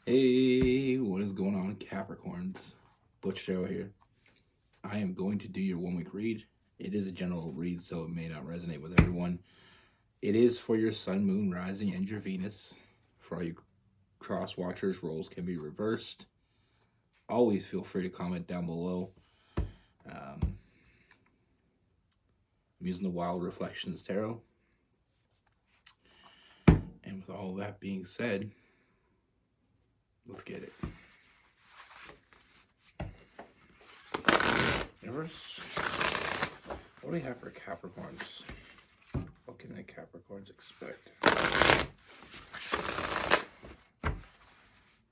Hey, what is going on, Capricorns? Butch Joe here. I am going to do your 1 week read. It is a general read, so it may not resonate with everyone. It is for your Sun, Moon, Rising, and your Venus. For all you cross watchers, roles can be reversed. Always feel free to comment down below. I'm using the Wild Reflections Tarot. And with all that being said, let's get it. What do we have for Capricorns? What can the Capricorns expect? What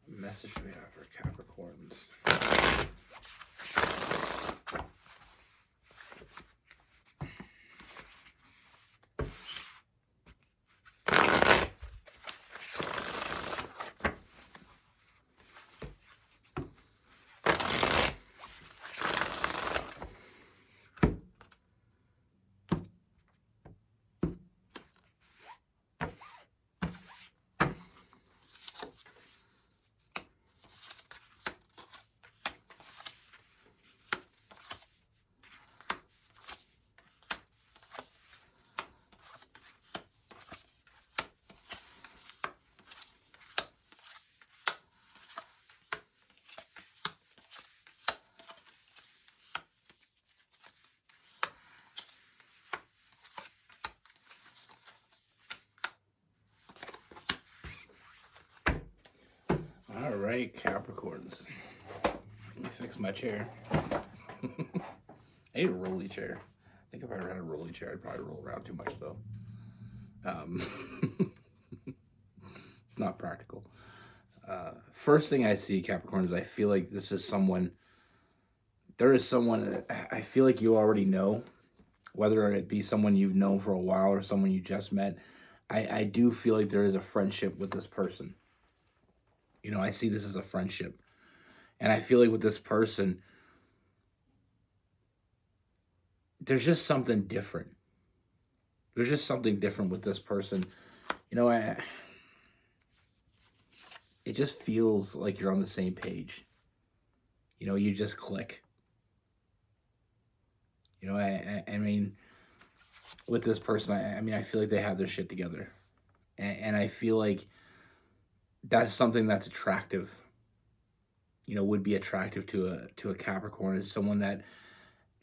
message do we have for Capricorns? All right, Capricorns. Let me fix my chair. I need a rolly chair. I think if I had a rolly chair, I'd probably roll around too much, though. It's not practical. First thing I see, Capricorn, is I feel like this is someone. There is someone that I feel like you already know, whether it be someone you've known for a while or someone you just met. I do feel like there is a friendship with this person. You know, I see this as a friendship. And I feel like with this person, there's just something different. There's just something different with this person. You know, it just feels like you're on the same page. You know, you just click. You know, I mean, with this person, I mean, I feel like they have their shit together. And I feel like that's something that's attractive. You know, would be attractive to a Capricorn is someone that,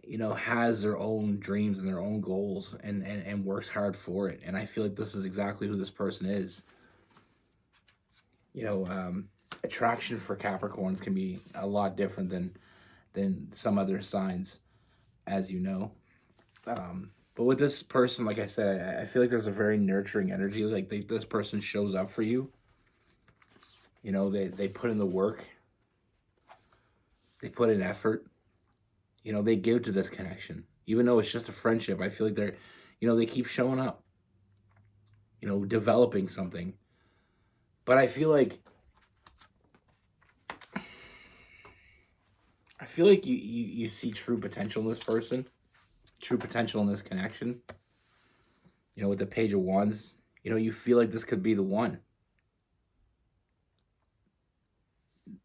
you know, has their own dreams and their own goals and works hard for it. And I feel like this is exactly who this person is. You know, attraction for Capricorns can be a lot different than some other signs, as you know. But with this person, like I said, I feel like there's a very nurturing energy. Like this person shows up for you. You know, they put in the work. They put in effort. You know, they give to this connection. Even though it's just a friendship, I feel like they're, you know, they keep showing up. You know, developing something. But I feel like you see true potential in this person, true potential in this connection. You know, with the Page of Wands, you know, you feel like this could be the one.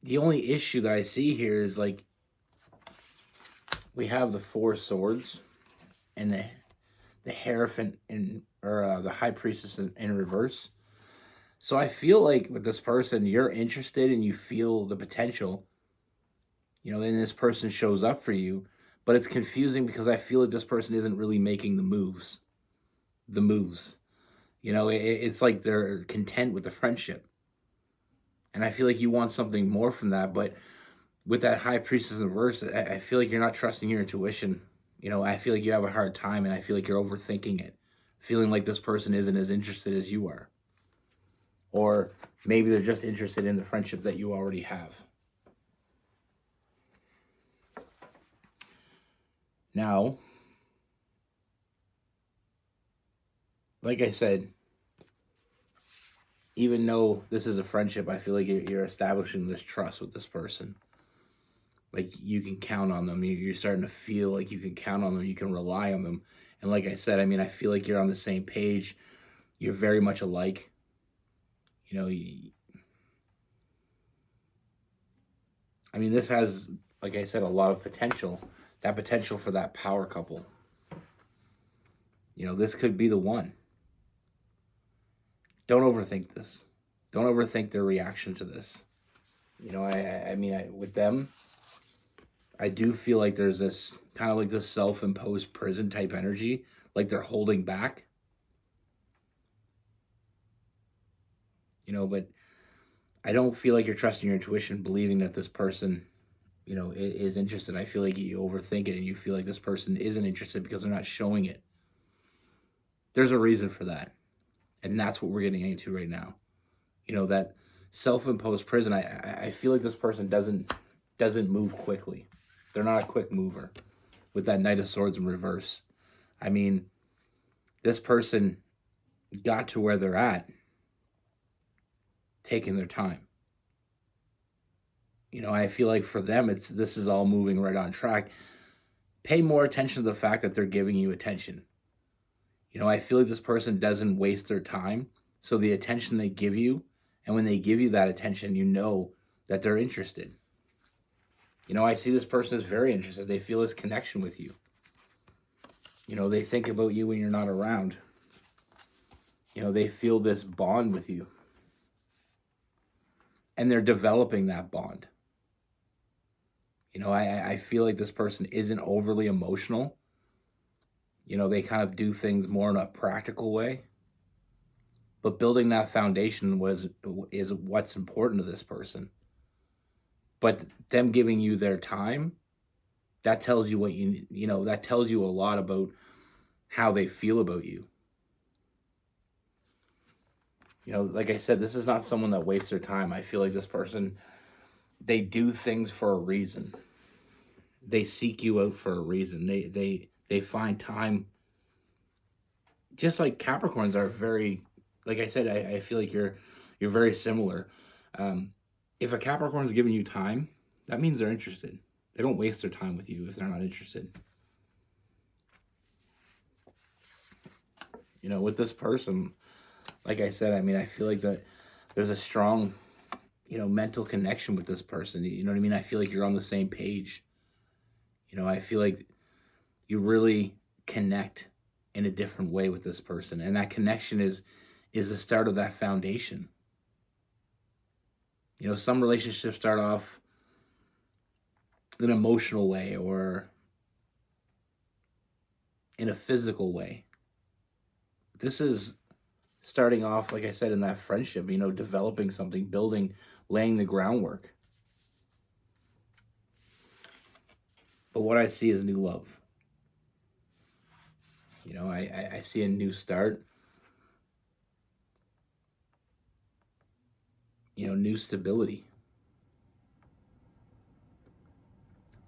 The only issue that I see here is like we have the Four Swords and the Hierophant or the High Priestess in reverse. So I feel like with this person, you're interested and you feel the potential. You know, then this person shows up for you, but it's confusing because I feel like this person isn't really making the moves. You know, it's like they're content with the friendship. And I feel like you want something more from that. But with that High Priestess in reverse, I feel like you're not trusting your intuition. You know, I feel like you have a hard time and I feel like you're overthinking it. Feeling like this person isn't as interested as you are. Or maybe they're just interested in the friendship that you already have. Now, like I said, even though this is a friendship, I feel like you're establishing this trust with this person. Like you can count on them. You're starting to feel like you can count on them. You can rely on them. And like I said, I mean, I feel like you're on the same page. You're very much alike. You know, I mean, this has, like I said, a lot of potential. That potential for that power couple. This could be the one. Don't overthink this. Don't overthink their reaction to this. I mean, with them, I do feel like there's this kind of like this self-imposed prison type energy, like they're holding back. But I don't feel like you're trusting your intuition, believing that this person, is interested. I feel like you overthink it and you feel like this person isn't interested because they're not showing it. There's a reason for that. And that's what we're getting into right now. That self-imposed prison, I feel like this person doesn't move quickly. They're not a quick mover with that Knight of Swords in reverse. I mean, this person got to where they're at taking their time. I feel like for them, this is all moving right on track. Pay more attention to the fact that they're giving you attention. I feel like this person doesn't waste their time. So the attention they give you, and when they give you that attention, you know that they're interested. I see this person is very interested. They feel this connection with you. They think about you when you're not around. They feel this bond with you. And they're developing that bond. I feel like this person isn't overly emotional. They kind of do things more in a practical way. But building that foundation is what's important to this person. But them giving you their time, that tells you what that tells you a lot about how they feel about you. Like I said, this is not someone that wastes their time. I feel like this person, they do things for a reason. They seek you out for a reason. They find time. Just like Capricorns are very, like I said, I feel like you're very similar. If a Capricorn is giving you time, that means they're interested. They don't waste their time with you if they're not interested. With this person, like I said, I mean, I feel like that there's a strong, mental connection with this person. You know what I mean? I feel like you're on the same page. I feel like you really connect in a different way with this person. And that connection is the start of that foundation. Some relationships start off in an emotional way or in a physical way. This is starting off, like I said, in that friendship, developing something, building, laying the groundwork. But what I see is new love. I see a new start. New stability.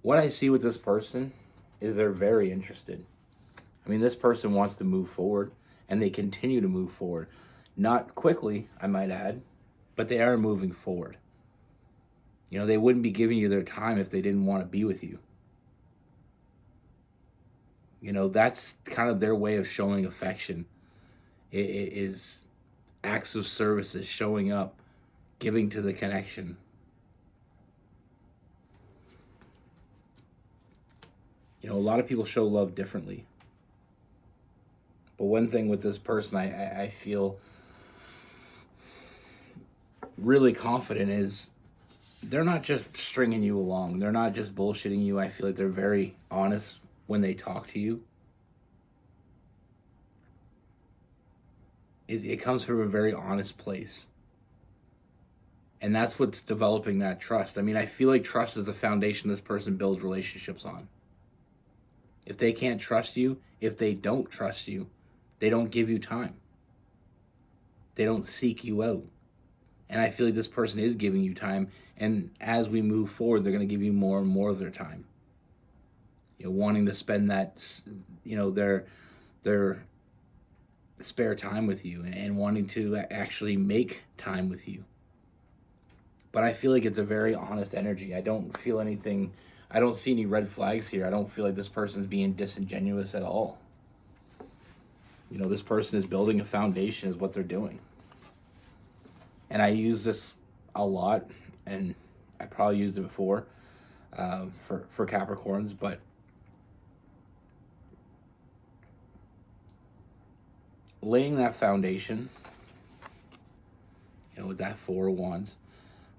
What I see with this person is they're very interested. I mean, this person wants to move forward, and they continue to move forward. Not quickly, I might add, but they are moving forward. They wouldn't be giving you their time if they didn't want to be with you. That's kind of their way of showing affection. It is acts of services, showing up, giving to the connection. A lot of people show love differently. But one thing with this person I feel really confident is they're not just stringing you along. They're not just bullshitting you. I feel like they're very honest when they talk to you. It comes from a very honest place. And that's what's developing that trust. I mean, I feel like trust is the foundation this person builds relationships on. If they can't trust you, if they don't trust you, they don't give you time. They don't seek you out. And I feel like this person is giving you time. And as we move forward, they're going to give you more and more of their time. Wanting to spend that, their spare time with you and wanting to actually make time with you. But I feel like it's a very honest energy. I don't feel anything. I don't see any red flags here. I don't feel like this person's being disingenuous at all. This person is building a foundation is what they're doing. And I use this a lot, and I probably used it before for Capricorns, but laying that foundation, with that Four of Wands,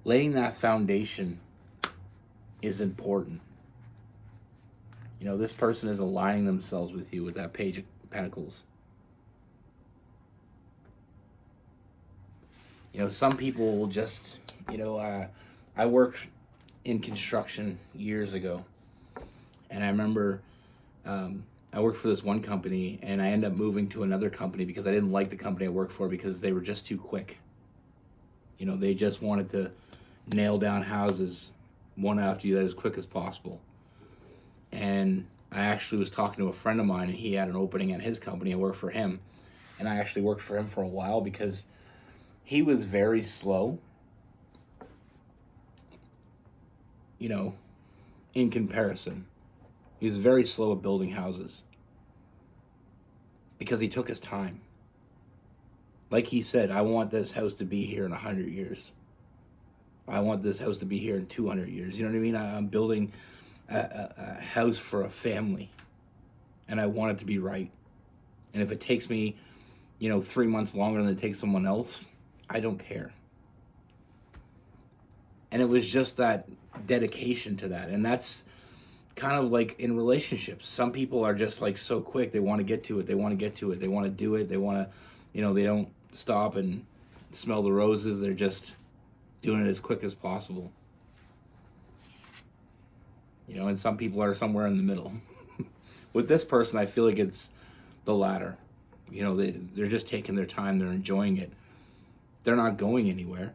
laying that foundation is important. This person is aligning themselves with you with that Page of Pentacles. Some people will just, I worked in construction years ago, and I remember I worked for this one company, and I ended up moving to another company because I didn't like the company I worked for because they were just too quick. They just wanted to nail down houses one after the other as quick as possible. And I actually was talking to a friend of mine, and he had an opening at his company. I worked for him, and I actually worked for him for a while because he was very slow, in comparison. He was very slow at building houses because he took his time. Like he said, I want this house to be here in 100 years. I want this house to be here in 200 years. You know what I mean? I'm building a house for a family, and I want it to be right. And if it takes me, 3 months longer than it takes someone else, I don't care. And it was just that dedication to that. And that's kind of like in relationships. Some people are just like so quick. They want to get to it. They want to get to it. They want to do it. They want to, they don't stop and smell the roses. They're just doing it as quick as possible. And some people are somewhere in the middle. With this person, I feel like it's the latter. They're just taking their time. They're enjoying it. They're not going anywhere.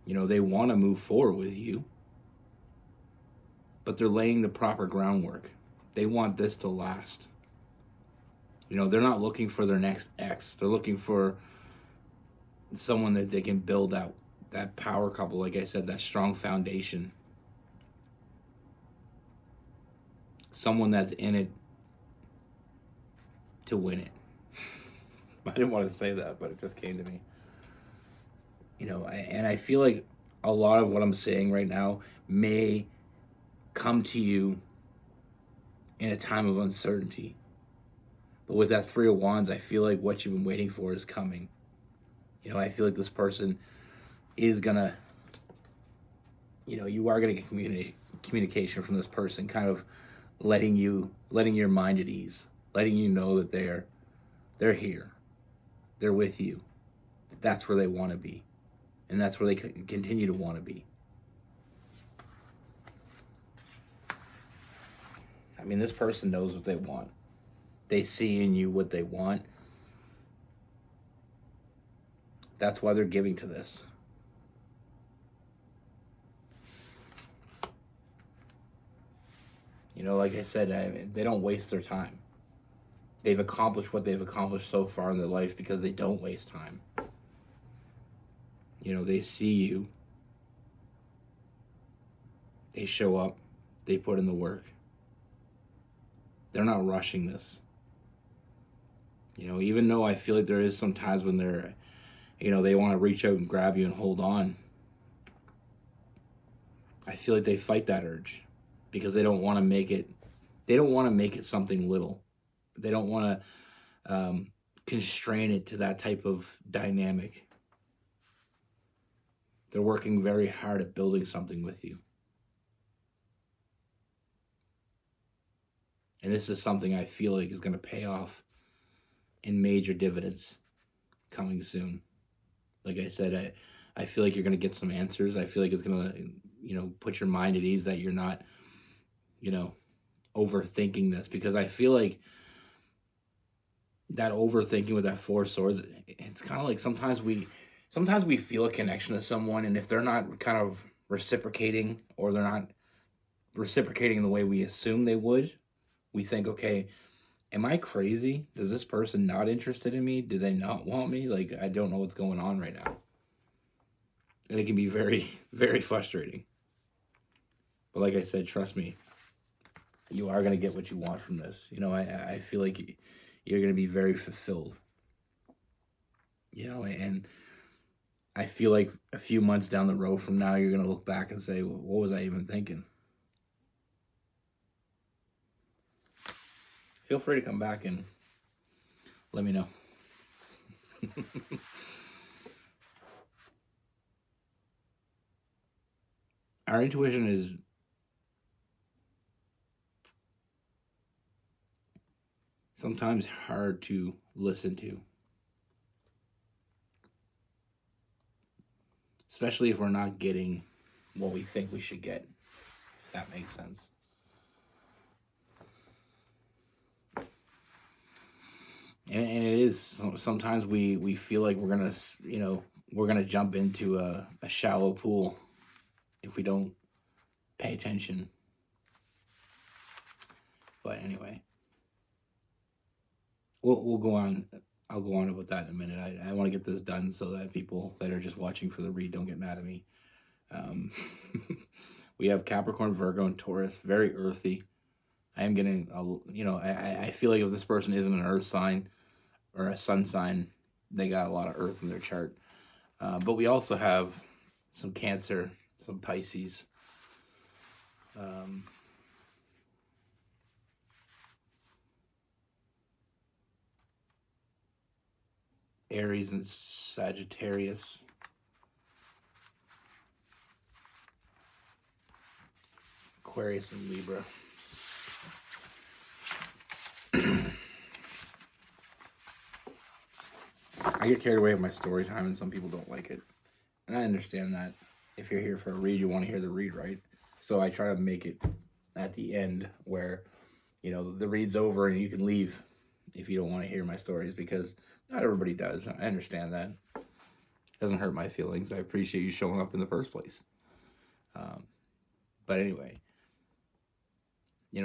They want to move forward with you, but they're laying the proper groundwork. They want this to last. They're not looking for their next ex. They're looking for someone that they can build out, that power couple, like I said, that strong foundation. Someone that's in it to win it. I didn't want to say that, but it just came to me. And I feel like a lot of what I'm saying right now may come to you in a time of uncertainty. But with that Three of Wands, I feel like what you've been waiting for is coming. I feel like this person is gonna, you are gonna get communication from this person, kind of letting your mind at ease, letting you know that they're here, they're with you. That's where they want to be, and that's where they continue to want to be. I mean, this person knows what they want. They see in you what they want. That's why they're giving to this. Like I said, they don't waste their time. They've accomplished what they've accomplished so far in their life because they don't waste time. They see you. They show up. They put in the work. They're not rushing this. Even though I feel like there is some times when they're, they want to reach out and grab you and hold on. I feel like they fight that urge because they don't want to make it. They don't want to make it something little. They don't want to constrain it to that type of dynamic. They're working very hard at building something with you. And this is something I feel like is going to pay off in major dividends coming soon. Like I said, I feel like you're going to get some answers. I feel like it's going to, put your mind at ease that you're not, overthinking this. Because I feel like that overthinking with that Four of Swords, it's kind of like sometimes we feel a connection to someone, and if they're not kind of reciprocating, or they're not reciprocating the way we assume they would, we think, okay, am I crazy? Does this person not interested in me? Do they not want me? Like, I don't know what's going on right now. And it can be very, very frustrating. But like I said, trust me, you are going to get what you want from this. I feel like you're going to be very fulfilled. And I feel like a few months down the road from now, you're going to look back and say, well, what was I even thinking? Feel free to come back and let me know. Our intuition is sometimes hard to listen to, especially if we're not getting what we think we should get, if that makes sense. And it is, sometimes we feel like we're gonna, we're gonna jump into a shallow pool if we don't pay attention. But anyway, we'll go on. I'll go on about that in a minute. I want to get this done so that people that are just watching for the read don't get mad at me. We have Capricorn, Virgo, and Taurus. Very earthy. I am getting, I feel like if this person isn't an earth sign or a sun sign, they got a lot of earth in their chart. But we also have some Cancer, some Pisces. Aries and Sagittarius. Aquarius and Libra. I get carried away with my story time and some people don't like it. And I understand that. If you're here for a read, you want to hear the read, right? So I try to make it at the end where, the read's over and you can leave if you don't want to hear my stories, because not everybody does. I understand that. It doesn't hurt my feelings. I appreciate you showing up in the first place. But anyway,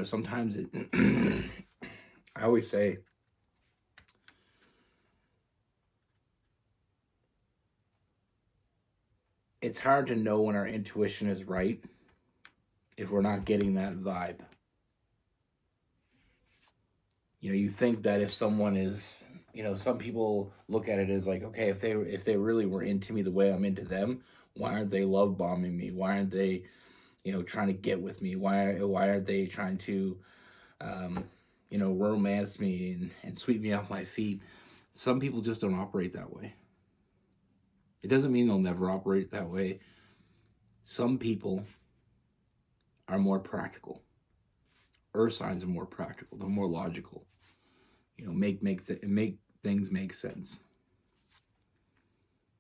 sometimes I always say, it's hard to know when our intuition is right if we're not getting that vibe. You think that if someone is, some people look at it as like, okay, if they really were into me the way I'm into them, why aren't they love bombing me? Why aren't they, trying to get with me? Why aren't they trying to, romance me and sweep me off my feet? Some people just don't operate that way. It doesn't mean they'll never operate that way. Some people are more practical. Earth signs are more practical. They're more logical. Make things make sense.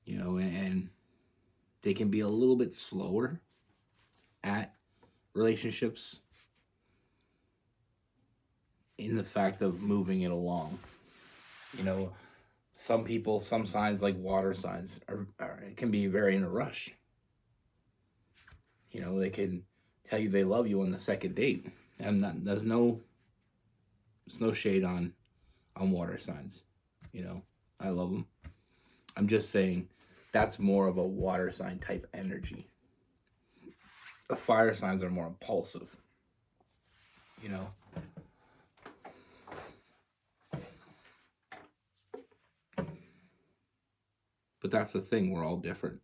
And they can be a little bit slower at relationships in the fact of moving it along. Some people, some signs like water signs can be very in a rush. They can tell you they love you on the second date, and there's no shade on water signs. I love them. I'm just saying that's more of a water sign type energy. The fire signs are more impulsive. But that's the thing, we're all different.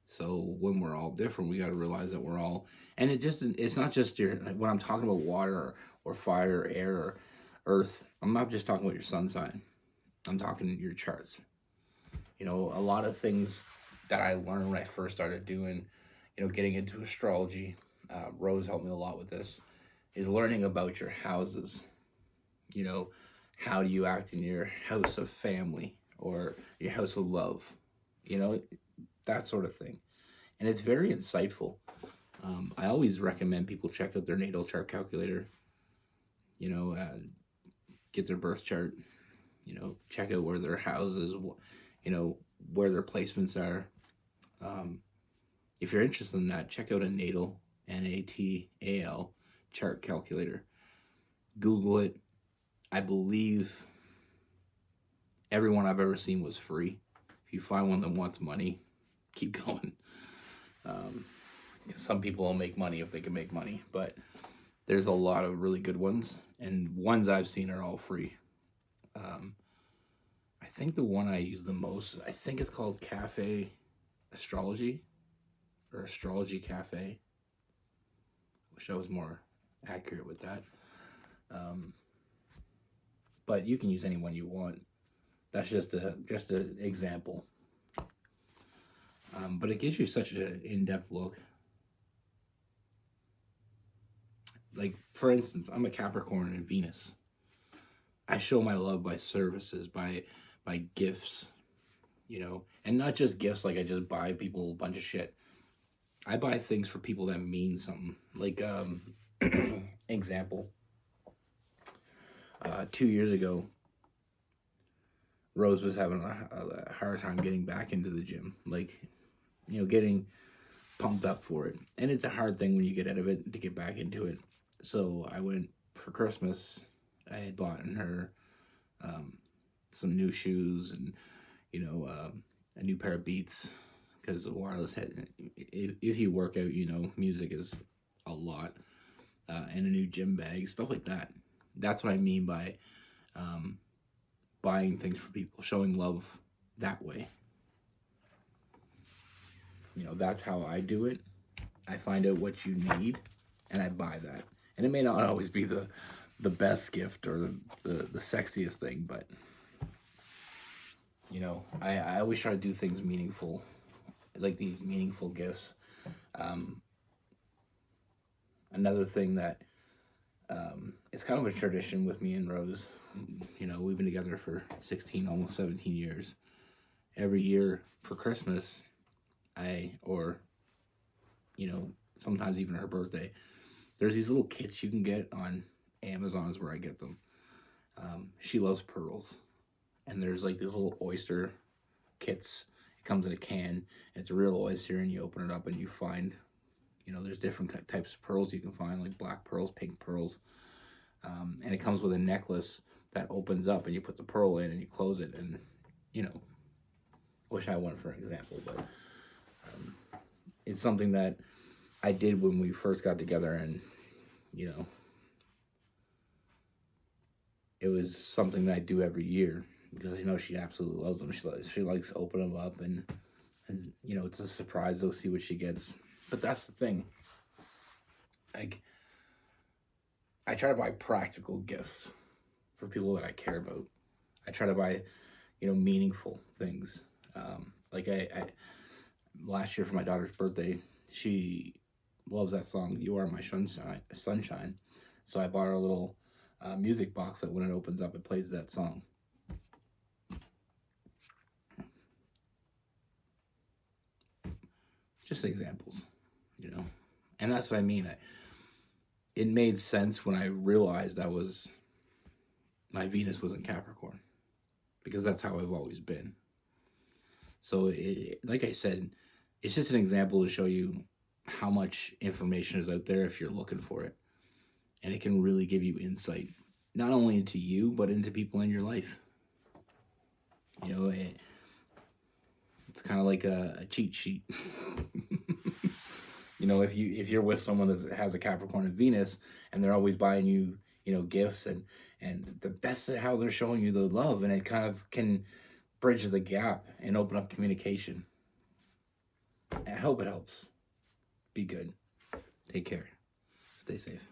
So when we're all different, we got to realize that we're all, and it's not just when I'm talking about water or fire or air or earth, I'm not just talking about your sun sign. I'm talking your charts. A lot of things that I learned when I first started doing, getting into astrology, Rose helped me a lot with this, is learning about your houses. How do you act in your house of family or your house of love? That sort of thing. And it's very insightful. I always recommend people check out their natal chart calculator, get their birth chart, check out where their houses, where their placements are. If you're interested in that, check out a natal, NATAL chart calculator. Google it. I believe everyone I've ever seen was free. If you find one that wants money, keep going. Some people will make money if they can make money, but there's a lot of really good ones, and ones I've seen are all free. I I think the one I use the most, I think it's called Cafe Astrology or Astrology Cafe. Wish I was more accurate with that. But you can use any one you want. That's just an example. But it gives you such an in-depth look. Like, for instance, I'm a Capricorn in Venus. I show my love by services, by gifts, you know, and not just gifts like I just buy people a bunch of shit. I buy things for people that mean something. Like, example, 2 years ago, Rose was having a hard time getting back into the gym, like, you know, getting pumped up for it. And it's a hard thing when you get out of it to get back into it. So I went for Christmas. I had bought her some new shoes and, you know, a new pair of Beats, because the wireless head, if you work out, you know, music is a lot, and a new gym bag, stuff like that. That's what I mean by buying things for people, showing love that way. You know, that's how I do it. I find out what you need and I buy that. And it may not always be the best gift or the sexiest thing, but, you know, I always try to do things meaningful, like these meaningful gifts. Another thing that it's kind of a tradition with me and Rose. You know, we've been together for 16, almost 17 years. Every year for Christmas, or, you know, sometimes even her birthday, there's these little kits you can get on Amazon is where I get them. She loves pearls. And there's like these little oyster kits. It comes in a can. And it's a real oyster, and you open it up and you find, you know, there's different types of pearls you can find, like black pearls, pink pearls. And it comes with a necklace that opens up and you put the pearl in and you close it. And, you know, wish I went for an example, but it's something that I did when we first got together, and, you know, it was something that I do every year because I know she absolutely loves them. She likes to open them up, and you know, it's a surprise. They'll see what she gets. But that's the thing. Like, I try to buy practical gifts for people that I care about. I try to buy, you know, meaningful things. Like I last year for my daughter's birthday, she loves that song, "You Are My Sunshine." So I bought her a little music box that when it opens up, it plays that song. Just examples, you know. And that's what I mean. It made sense when I realized my Venus was in Capricorn, because that's how I've always been. So, like I said, it's just an example to show you how much information is out there if you're looking for it. And it can really give you insight, not only into you, but into people in your life. You know, it's kind of like a cheat sheet. You know, if you're with someone that has a Capricorn and Venus, and they're always buying you, you know, gifts, and that's how they're showing you the love, and it kind of can bridge the gap and open up communication. I hope it helps. Be good. Take care. Stay safe.